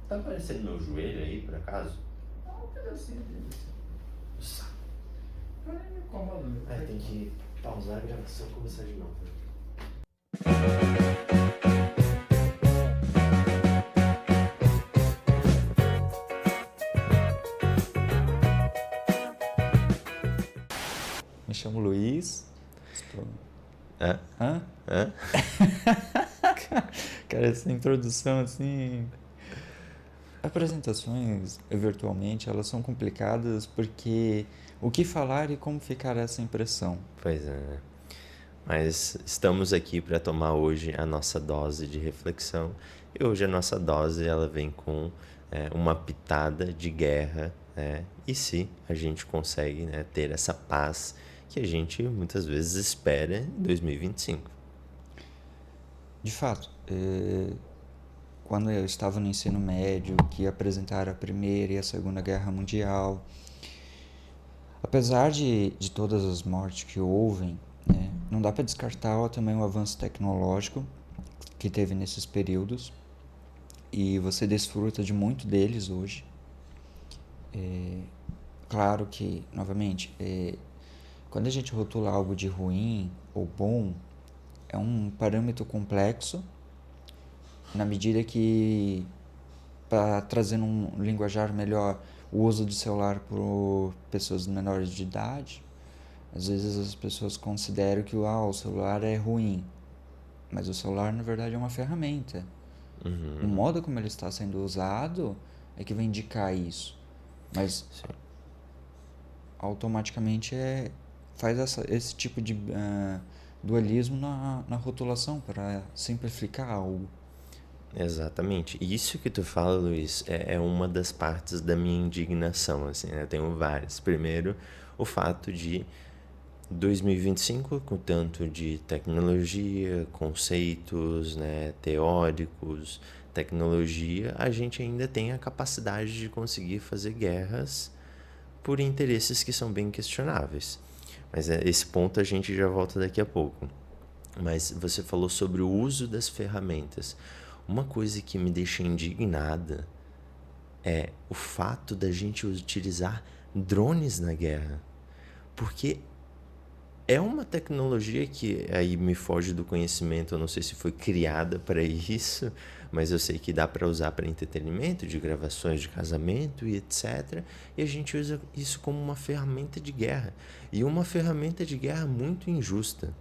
Tá aparecendo meu joelho aí, por acaso? Não, um pedacinho dele. Saco. Não me incomoda. Tem que pausar a gravação e começar de novo. Me chamo Luiz. Hã? Hã? Cara, essa introdução assim. Apresentações virtualmente elas são complicadas porque o que falar e como ficar essa impressão. Pois é, né? Mas estamos aqui para tomar hoje a nossa dose de reflexão. E hoje a nossa dose ela vem com uma pitada de guerra, né? E se a gente consegue, né, ter essa paz que a gente muitas vezes espera em 2025. De fato, quando eu estava no ensino médio, que apresentaram a Primeira e a Segunda Guerra Mundial, apesar de todas as mortes que houve, né, não dá para descartar também o avanço tecnológico que teve nesses períodos, e você desfruta de muito deles hoje. Claro que, novamente, quando a gente rotula algo de ruim ou bom, é um parâmetro complexo, na medida que, para trazer um linguajar melhor, o uso do celular por pessoas menores de idade, às vezes as pessoas consideram que o celular é ruim, mas o celular na verdade é uma ferramenta. O modo como ele está sendo usado é que vai indicar isso, mas Sim. automaticamente faz esse tipo de dualismo na rotulação para simplificar algo. Exatamente. Isso que tu fala, Luiz, é uma das partes da minha indignação, assim, né? Eu tenho várias. Primeiro, o fato de 2025, com tanto de tecnologia, conceitos, né, teóricos, tecnologia, a gente ainda tem a capacidade de conseguir fazer guerras por interesses que são bem questionáveis. Mas esse ponto a gente já volta daqui a pouco. Mas você falou sobre o uso das ferramentas. Uma coisa que me deixa indignada é o fato da gente utilizar drones na guerra. Porque é uma tecnologia que aí me foge do conhecimento, eu não sei se foi criada para isso, mas eu sei que dá para usar para entretenimento, de gravações de casamento e etc. E a gente usa isso como uma ferramenta de guerra. E uma ferramenta de guerra muito injusta.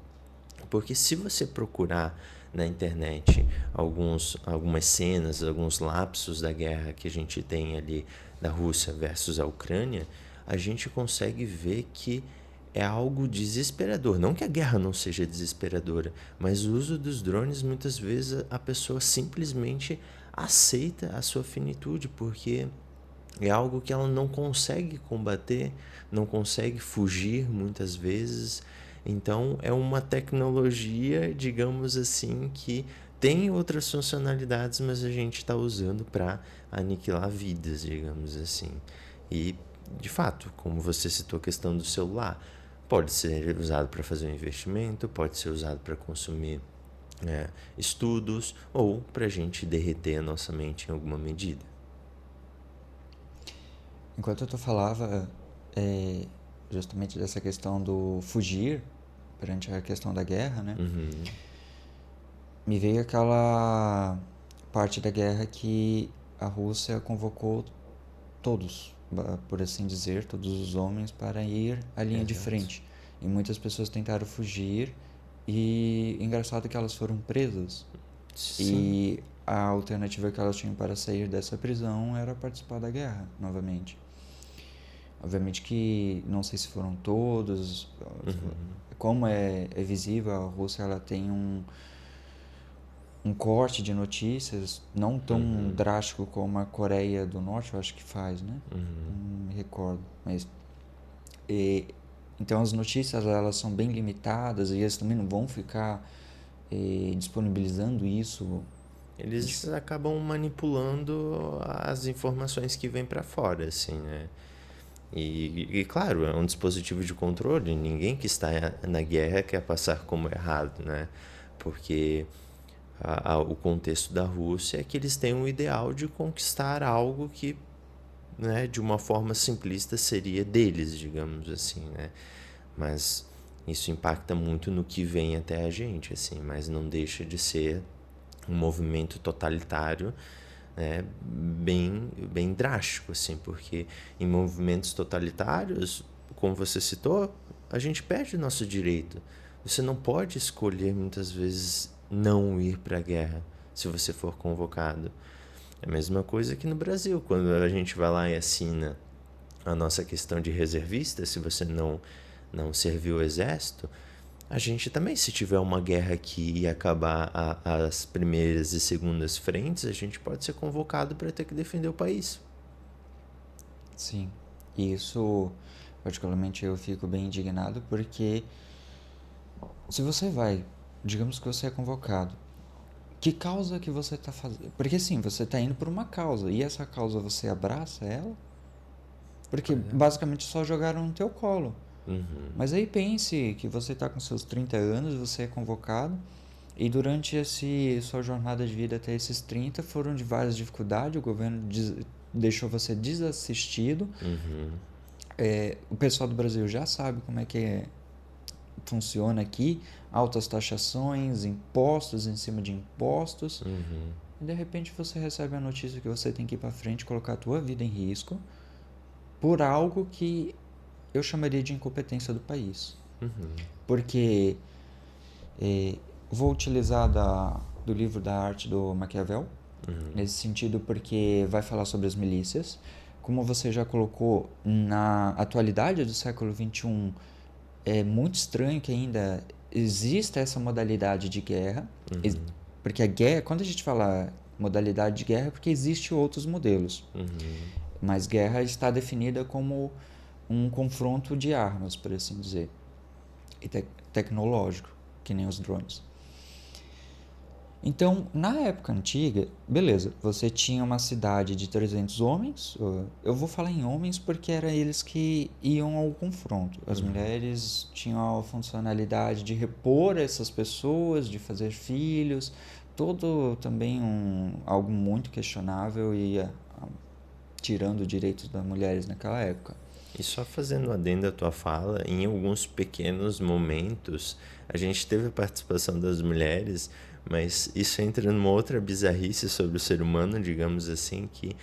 Porque se você procurar na internet algumas cenas, alguns lapsos da guerra que a gente tem ali da Rússia versus a Ucrânia, a gente consegue ver que é algo desesperador. Não que a guerra não seja desesperadora, mas o uso dos drones, muitas vezes a pessoa simplesmente aceita a sua finitude, porque é algo que ela não consegue combater, não consegue fugir muitas vezes. Então é uma tecnologia, digamos assim, que tem outras funcionalidades, mas a gente está usando para aniquilar vidas, digamos assim. E, de fato, como você citou a questão do celular, pode ser usado para fazer um investimento, pode ser usado para consumir estudos ou para a gente derreter a nossa mente em alguma medida. Enquanto tu falava justamente dessa questão do fugir perante a questão da guerra, né? Me veio aquela parte da guerra que a Rússia convocou todos, por assim dizer, todos os homens para ir à linha de frente. E muitas pessoas tentaram fugir e engraçado que elas foram presas. Sim. E a alternativa que elas tinham para sair dessa prisão era participar da guerra novamente. Obviamente que não sei se foram todos. Como é visível, a Rússia ela tem um corte de notícias não tão drástico como a Coreia do Norte, eu acho que faz, né? Não me recordo. Mas, então as notícias elas são bem limitadas e eles também não vão ficar disponibilizando isso. Eles acabam manipulando as informações que vêm para fora, assim, né? E claro, é um dispositivo de controle. Ninguém que está na guerra quer passar como errado, né? Porque o contexto da Rússia é que eles têm um ideal de conquistar algo que, né, de uma forma simplista seria deles, digamos assim, né? Mas isso impacta muito no que vem até a gente, assim, mas não deixa de ser um movimento totalitário, né, bem drástico, assim, porque em movimentos totalitários, como você citou, a gente perde o nosso direito. Você não pode escolher muitas vezes não ir para a guerra se você for convocado. É a mesma coisa que no Brasil, quando a gente vai lá e assina a nossa questão de reservista, se você não serviu o exército, a gente também, se tiver uma guerra que ia acabar as primeiras e segundas frentes, a gente pode ser convocado para ter que defender o país. Sim. E isso, particularmente, eu fico bem indignado porque se você vai, digamos que você é convocado, que causa que você está fazendo? Porque sim, você está indo por uma causa e essa causa você abraça ela? Porque Pois é. basicamente só jogaram no teu colo. Uhum. Mas aí pense que você está com seus 30 anos, você é convocado e durante sua jornada de vida até esses 30 foram de várias dificuldades, o governo deixou você desassistido. Uhum. O pessoal do Brasil já sabe como é que funciona aqui, altas taxações, impostos em cima de impostos. Uhum. E de repente você recebe a notícia que você tem que ir para frente, colocar a tua vida em risco por algo que eu chamaria de incompetência do país. Uhum. Porque vou utilizar do livro da arte do Maquiavel, nesse sentido porque vai falar sobre as milícias. Como você já colocou, na atualidade do século XXI, é muito estranho que ainda exista essa modalidade de guerra, porque a guerra, quando a gente fala modalidade de guerra, é porque existem outros modelos, mas guerra está definida como um confronto de armas, por assim dizer, e tecnológico, que nem os drones. Então, na época antiga, beleza, você tinha uma cidade de 300 homens. Eu vou falar em homens porque eram eles que iam ao confronto. As mulheres tinham a funcionalidade de repor essas pessoas, de fazer filhos, todo também algo muito questionável e tirando direitos das mulheres naquela época. E só fazendo adendo à tua fala, em alguns pequenos momentos a gente teve a participação das mulheres, mas isso entra numa outra bizarrice sobre o ser humano, digamos assim, que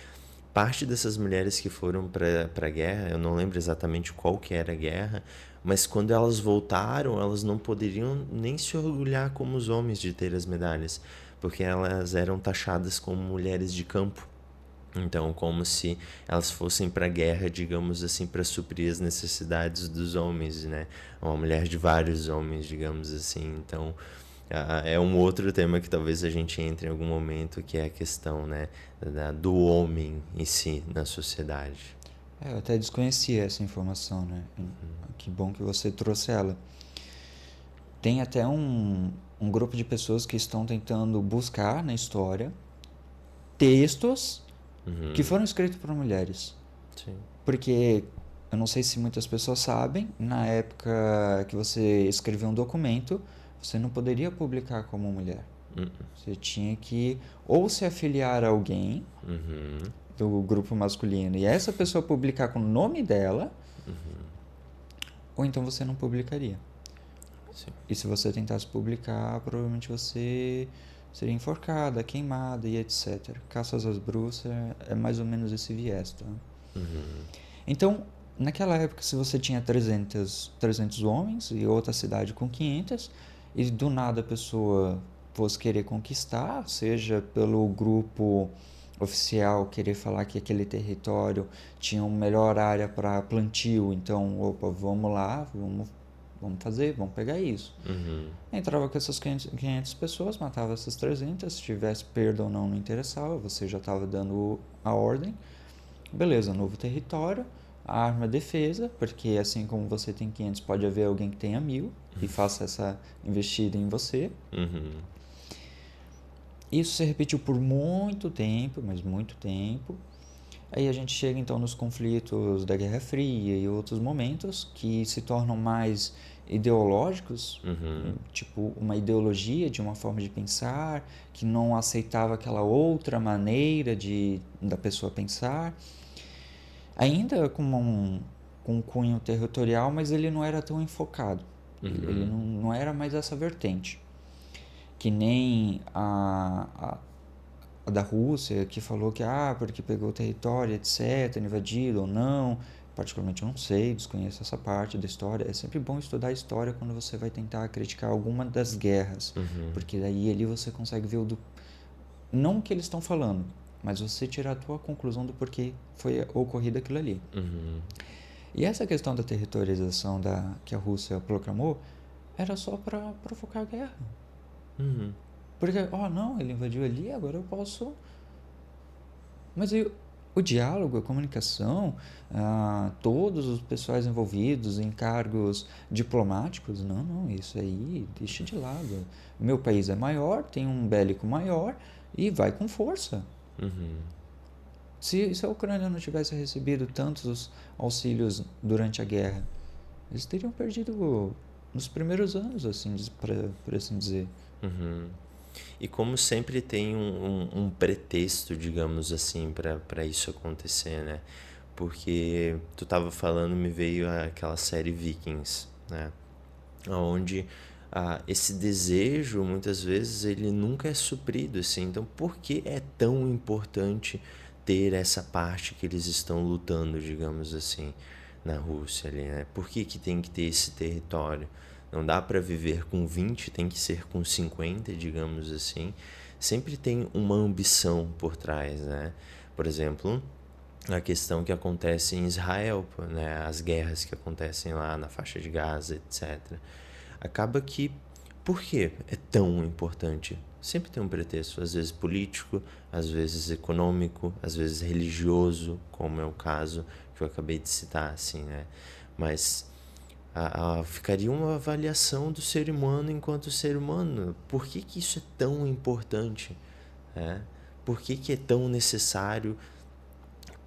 parte dessas mulheres que foram para a guerra, eu não lembro exatamente qual que era a guerra, mas quando elas voltaram, elas não poderiam nem se orgulhar como os homens de ter as medalhas, porque elas eram taxadas como mulheres de campo. Então, como se elas fossem para a guerra, digamos assim, para suprir as necessidades dos homens, né? Uma mulher de vários homens, digamos assim. Então, é um outro tema que talvez a gente entre em algum momento, que é a questão, né, do homem em si na sociedade. Eu até desconhecia essa informação, né? Que bom que você trouxe ela. Tem até um grupo de pessoas que estão tentando buscar na história textos que foram escritos por mulheres. Sim. Porque eu não sei se muitas pessoas sabem, na época que você escreveu um documento, você não poderia publicar como mulher. Você tinha que ou se afiliar a alguém do grupo masculino e essa pessoa publicar com o nome dela, ou então você não publicaria. Sim. E se você tentasse publicar, provavelmente você seria enforcada, queimada e etc. Caças às bruxas é mais ou menos esse viés, tá? Então, naquela época, se você tinha 300 homens e outra cidade com 500, e do nada a pessoa fosse querer conquistar, seja pelo grupo oficial querer falar que aquele território tinha uma melhor área para plantio, então, opa, vamos lá, vamos fazer, vamos pegar isso. Entrava com essas 500 pessoas, matava essas 300, se tivesse perda ou não interessava, você já estava dando a ordem. Beleza, novo território, a arma defesa, porque assim como você tem 500, pode haver alguém que tenha 1000 e faça essa investida em você. Isso se repetiu por muito tempo, mas muito tempo. Aí a gente chega então nos conflitos da Guerra Fria e outros momentos que se tornam mais ideológicos, tipo uma ideologia de uma forma de pensar, que não aceitava aquela outra maneira da pessoa pensar, ainda com um cunho territorial, mas ele não era tão enfocado, ele não era mais essa vertente, que nem a da Rússia, que falou que porque pegou o território, etc., invadido ou não. Particularmente eu não sei, desconheço essa parte da história. É sempre bom estudar a história quando você vai tentar criticar alguma das guerras, porque daí ali você consegue ver não o que eles estão falando, mas você tirar a tua conclusão do porquê foi ocorrido aquilo ali. E essa questão da territorialização que a Rússia proclamou era só para provocar a guerra. Porque, não, ele invadiu ali, agora eu posso. Mas o diálogo, a comunicação, todos os pessoais envolvidos em cargos diplomáticos, não, isso aí deixa de lado. Meu país é maior, tem um bélico maior e vai com força. Se a Ucrânia não tivesse recebido tantos auxílios durante a guerra, eles teriam perdido nos primeiros anos, assim, por assim dizer. E como sempre tem um pretexto, digamos assim, para isso acontecer, né? Porque tu tava falando, me veio aquela série Vikings, né? Onde esse desejo, muitas vezes, ele nunca é suprido, assim. Então, por que é tão importante ter essa parte que eles estão lutando, digamos assim, na Rússia ali, né? Por que tem que ter esse território? Não dá para viver com 20, tem que ser com 50, digamos assim. Sempre tem uma ambição por trás, né? Por exemplo, a questão que acontece em Israel, né? As guerras que acontecem lá na faixa de Gaza, etc. Acaba que, por que é tão importante? Sempre tem um pretexto, às vezes político, às vezes econômico, às vezes religioso, como é o caso que eu acabei de citar, assim, né? Mas ficaria uma avaliação do ser humano enquanto ser humano. Por que isso é tão importante? Né? Por que é tão necessário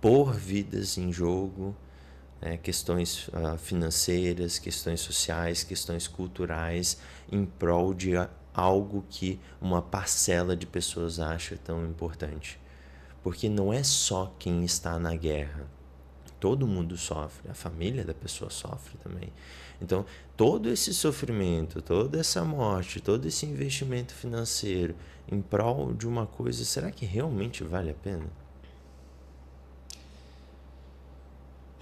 pôr vidas em jogo? Né? Questões financeiras, questões sociais, questões culturais, em prol de algo que uma parcela de pessoas acha tão importante. Porque não é só quem está na guerra. Todo mundo sofre, a família da pessoa sofre também. Então, todo esse sofrimento, toda essa morte, todo esse investimento financeiro em prol de uma coisa, será que realmente vale a pena?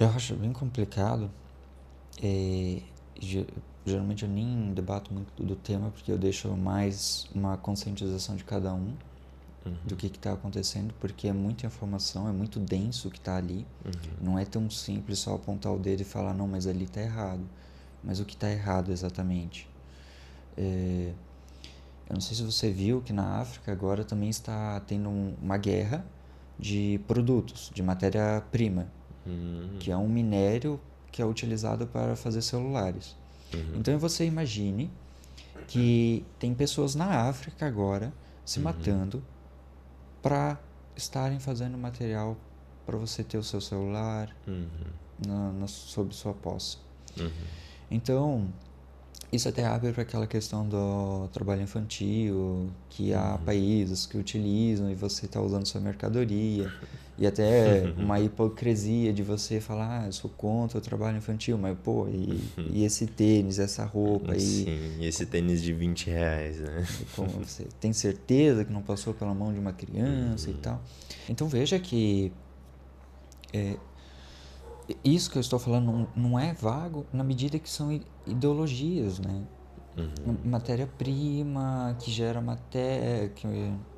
Eu acho bem complicado. Geralmente eu nem debato muito do tema, porque eu deixo mais uma conscientização de cada um do que está acontecendo, porque é muita informação, é muito denso o que está ali. Não é tão simples só apontar o dedo e falar, não, mas ali está errado. Mas o que está errado exatamente? Eu não sei se você viu que na África agora também está tendo uma guerra de produtos, de matéria-prima, que é um minério que é utilizado para fazer celulares. Então você imagine que tem pessoas na África agora se matando para estarem fazendo material para você ter o seu celular sob sua posse. Então, isso até abre para aquela questão do trabalho infantil, que há países que utilizam e você está usando sua mercadoria. E até uma hipocrisia de você falar, eu sou contra o trabalho infantil, mas pô, e esse tênis, essa roupa? Sim, e esse tênis de R$20, né? Como você tem certeza que não passou pela mão de uma criança e tal? Então veja que isso que eu estou falando não é vago na medida que são ideologias, né? Matéria-prima que gera que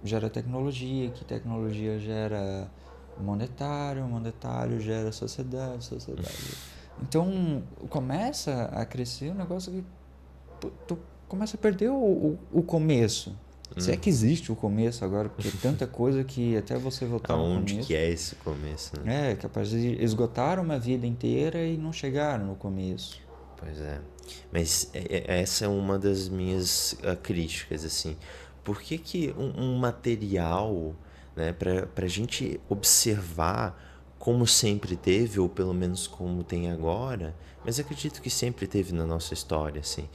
gera tecnologia, que tecnologia gera monetário gera sociedade. Então começa a crescer um negócio que tu começa a perder o começo. Se é que existe o começo agora, porque tanta coisa que até você voltar no começo. Aonde que é esse começo? Né? É, capaz de esgotar uma vida inteira e não chegaram no começo. Pois é. Mas essa é uma das minhas críticas, assim. Por que um material, né, pra gente observar como sempre teve, ou pelo menos como tem agora, mas acredito que sempre teve na nossa história, assim.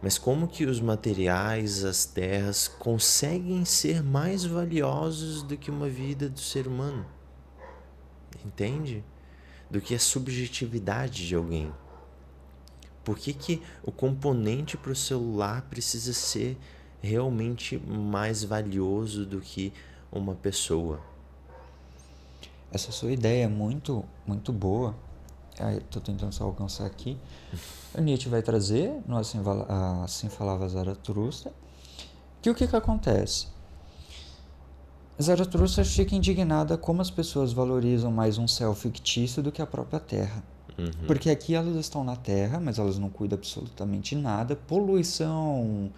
Mas como que os materiais, as terras, conseguem ser mais valiosos do que uma vida do ser humano? Entende? Do que a subjetividade de alguém. Por que que o componente para o celular precisa ser realmente mais valioso do que uma pessoa? Essa sua ideia é muito, muito boa. Estou tentando só alcançar aqui. O Nietzsche vai trazer no Assim Falava Zaratustra, que o que acontece? Zaratustra fica indignada como as pessoas valorizam mais um céu fictício do que a própria Terra. Porque aqui elas estão na Terra, mas elas não cuidam absolutamente nada. Poluição,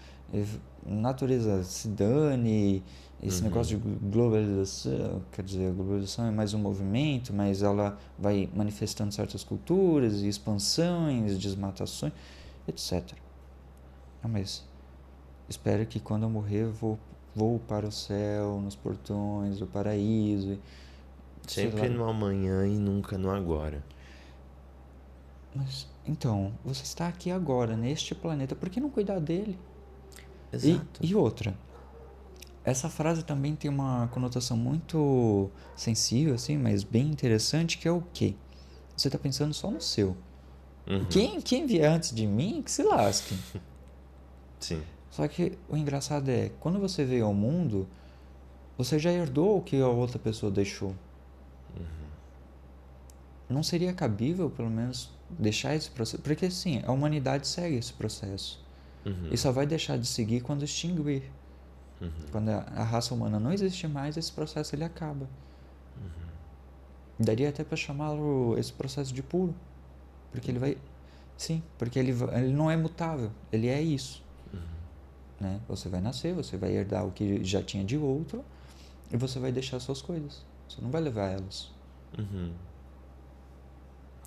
natureza se dane, esse negócio de globalização, quer dizer, a globalização é mais um movimento, mas ela vai manifestando certas culturas, expansões, desmatações, etc. Mas espero que quando eu morrer vou para o céu, nos portões do paraíso. Sempre no amanhã e nunca no agora. Mas, então, você está aqui agora, neste planeta, por que não cuidar dele? Exato. E outra, essa frase também tem uma conotação muito sensível, assim, mas bem interessante, que é o quê? Você está pensando só no seu. Quem vier antes de mim, que se lasque. Sim. Só que o engraçado é, quando você veio ao mundo, você já herdou o que a outra pessoa deixou. Não seria cabível, pelo menos, deixar esse processo? Porque, assim, a humanidade segue esse processo. E só vai deixar de seguir quando extinguir. Quando a raça humana não existe mais, esse processo ele acaba. Daria até para chamá-lo esse processo de puro. Porque ele vai... Sim, porque ele não é mutável. Ele é isso. Né? Você vai nascer, você vai herdar o que já tinha de outro e você vai deixar suas coisas. Você não vai levar elas.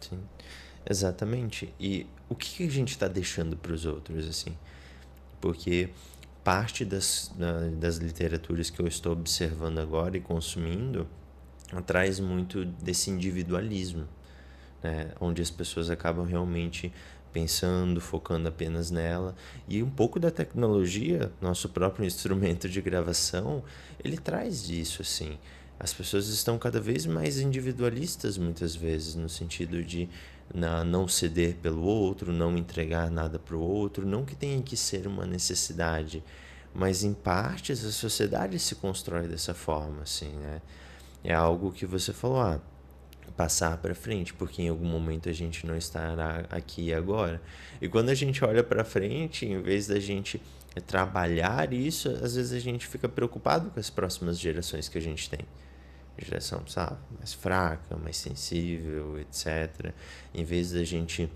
Sim. Exatamente. E o que a gente está deixando para os outros, assim? Porque parte das literaturas que eu estou observando agora e consumindo traz muito desse individualismo, né? Onde as pessoas acabam realmente pensando, focando apenas nela. E um pouco da tecnologia, nosso próprio instrumento de gravação, ele traz isso, assim. As pessoas estão cada vez mais individualistas, muitas vezes, no sentido de não ceder pelo outro, não entregar nada para o outro, não que tenha que ser uma necessidade, mas em partes a sociedade se constrói dessa forma, assim, né? É algo que você falou, passar para frente, porque em algum momento a gente não estará aqui e agora. E quando a gente olha para frente, em vez da gente trabalhar isso, às vezes a gente fica preocupado com as próximas gerações que a gente tem. Geração, sabe, mais fraca, mais sensível, etc. Em vez da gente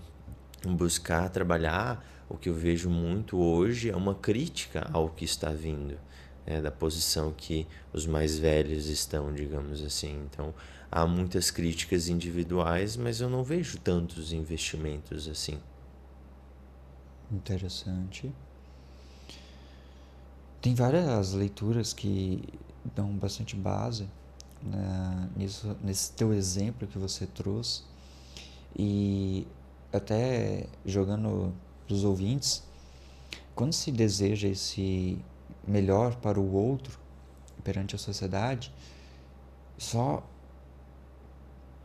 buscar trabalhar, o que eu vejo muito hoje é uma crítica ao que está vindo, né, da posição que os mais velhos estão, digamos assim. Então, há muitas críticas individuais, mas eu não vejo tantos investimentos assim. Interessante. Tem várias leituras que dão bastante base, né, nesse teu exemplo que você trouxe. E até jogando para os ouvintes, quando se deseja esse melhor para o outro perante a sociedade, só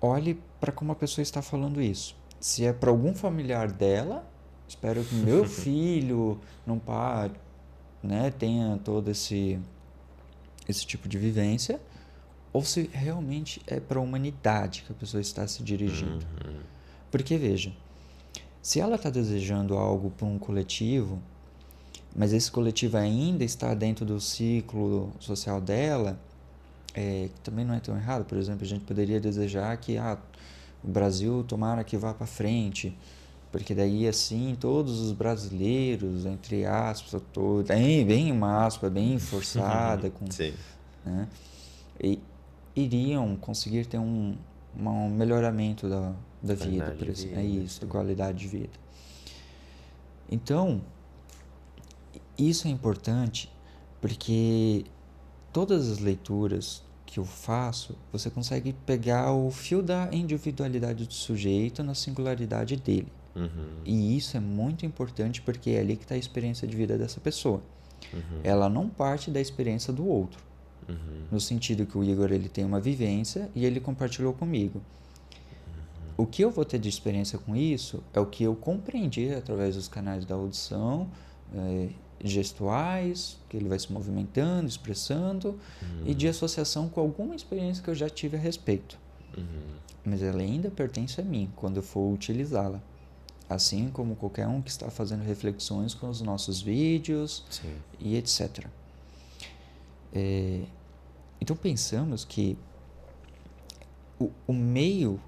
olhe para como a pessoa está falando isso. Se é para algum familiar dela, espero que meu filho não pare, né, tenha todo esse tipo de vivência, ou se realmente é para a humanidade que a pessoa está se dirigindo. Porque veja, se ela está desejando algo para um coletivo, mas esse coletivo ainda está dentro do ciclo social dela, que também não é tão errado. Por exemplo, a gente poderia desejar que o Brasil tomara que vá para frente, porque daí assim todos os brasileiros, entre aspas, bem uma aspa bem forçada, Sim. né, e iriam conseguir ter um melhoramento da vida, por exemplo. É isso, da qualidade de vida. Então, isso é importante porque todas as leituras que eu faço, você consegue pegar o fio da individualidade do sujeito na singularidade dele. E isso é muito importante porque é ali que está a experiência de vida dessa pessoa. Ela não parte da experiência do outro. No sentido que o Igor ele tem uma vivência e ele compartilhou comigo. O que eu vou ter de experiência com isso é o que eu compreendi através dos canais da audição, gestuais, que ele vai se movimentando, expressando, e de associação com alguma experiência que eu já tive a respeito. Mas ela ainda pertence a mim quando eu for utilizá-la. Assim como qualquer um que está fazendo reflexões com os nossos vídeos. Sim. E etc. Então pensamos que o meio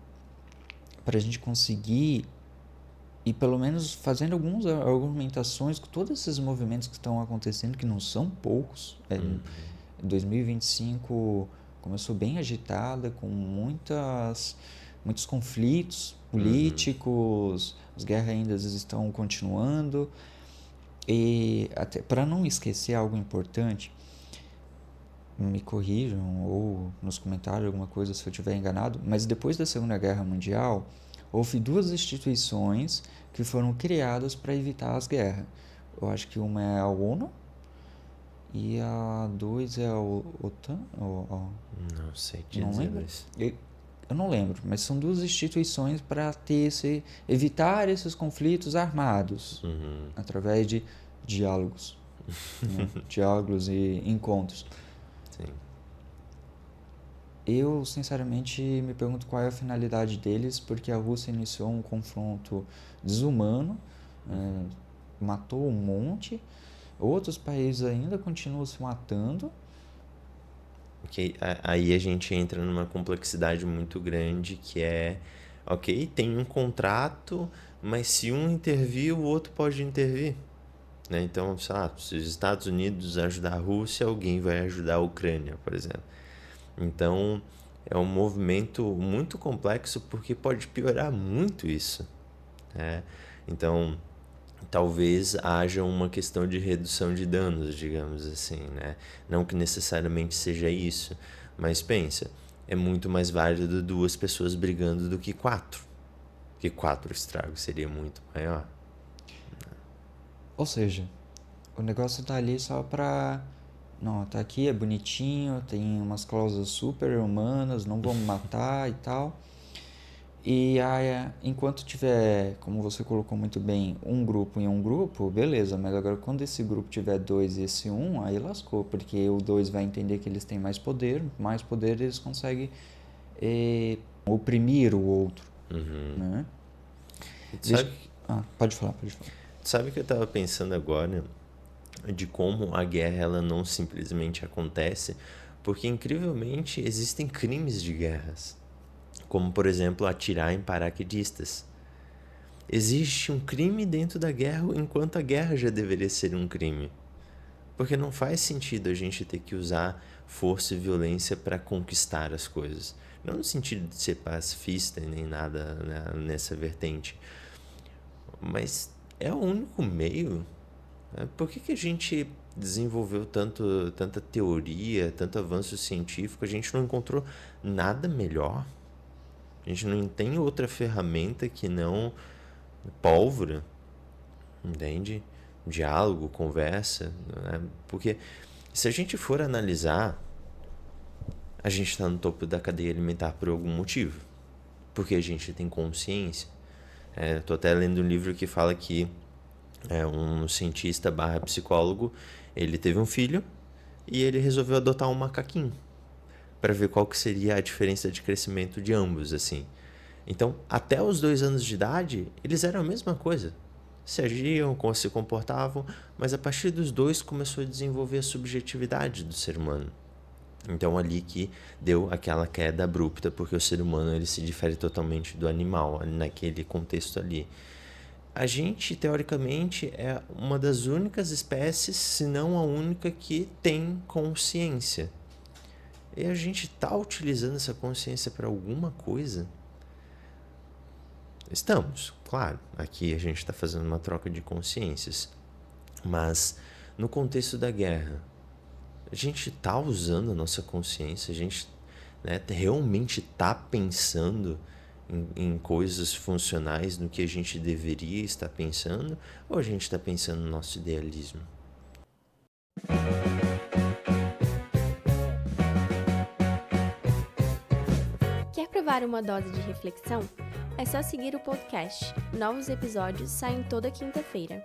para a gente conseguir e pelo menos fazendo algumas argumentações com todos esses movimentos que estão acontecendo, que não são poucos. 2025 começou bem agitada, com muitos conflitos políticos, as guerras ainda estão continuando. E até para não esquecer algo importante, me corrijam ou nos comentários alguma coisa se eu estiver enganado, mas depois da Segunda Guerra Mundial houve duas instituições que foram criadas para evitar as guerras. Eu acho que uma é a ONU e a 2 é a OTAN. Não sei te Não dizer lembro. isso. Eu não lembro, mas são duas instituições para evitar esses conflitos armados através de diálogos, né? Diálogos e encontros. Sim. Eu, sinceramente, me pergunto qual é a finalidade deles, porque a Rússia iniciou um confronto desumano, matou um monte, outros países ainda continuam se matando. Okay. Aí a gente entra numa complexidade muito grande que é, ok, tem um contrato, mas se um intervir, o outro pode intervir. Né? Então, sei lá, se os Estados Unidos ajudar a Rússia, alguém vai ajudar a Ucrânia, por exemplo. Então, é um movimento muito complexo porque pode piorar muito isso. Né? Então, talvez haja uma questão de redução de danos, digamos assim, né? Não que necessariamente seja isso, mas pensa, é muito mais válido 2 pessoas brigando do que 4, porque 4 estragos seria muito maior. Ou seja, o negócio tá ali só pra... Não, tá aqui, é bonitinho, tem umas cláusulas super humanas, não vamos matar e tal. E aí, enquanto tiver, como você colocou muito bem, um grupo em um grupo, beleza, mas agora quando esse grupo tiver 2 e esse um, aí lascou, porque o 2 vai entender que eles têm mais poder eles conseguem oprimir o outro. Né? Pode falar. Sabe que eu estava pensando agora de como a guerra ela não simplesmente acontece, porque incrivelmente existem crimes de guerras. Como, por exemplo, atirar em paraquedistas. Existe um crime dentro da guerra, enquanto a guerra já deveria ser um crime. Porque não faz sentido a gente ter que usar força e violência para conquistar as coisas. Não no sentido de ser pacifista nem nada, né, nessa vertente. Mas é o único meio. Né? Por que a gente desenvolveu tanta teoria, tanto avanço científico? A gente não encontrou nada melhor. A gente não tem outra ferramenta que não pólvora, entende? Diálogo, conversa, né? Porque se a gente for analisar, a gente está no topo da cadeia alimentar por algum motivo. Porque a gente tem consciência. Estou até lendo um livro que fala que um cientista / psicólogo, ele teve um filho e ele resolveu adotar um macaquinho para ver qual que seria a diferença de crescimento de ambos, assim. Então, até os 2 anos de idade, eles eram a mesma coisa. Se agiam, se comportavam, mas a partir dos 2 começou a desenvolver a subjetividade do ser humano. Então, ali que deu aquela queda abrupta, porque o ser humano ele se difere totalmente do animal, naquele contexto ali. A gente, teoricamente, é uma das únicas espécies, se não a única, que tem consciência. E a gente está utilizando essa consciência para alguma coisa? Estamos, claro. Aqui a gente está fazendo uma troca de consciências. Mas, no contexto da guerra, a gente está usando a nossa consciência? A gente né? Realmente tá pensando em coisas funcionais no que a gente deveria estar pensando, ou a gente está pensando no nosso idealismo? Quer provar uma dose de reflexão? É só seguir o podcast. Novos episódios saem toda quinta-feira.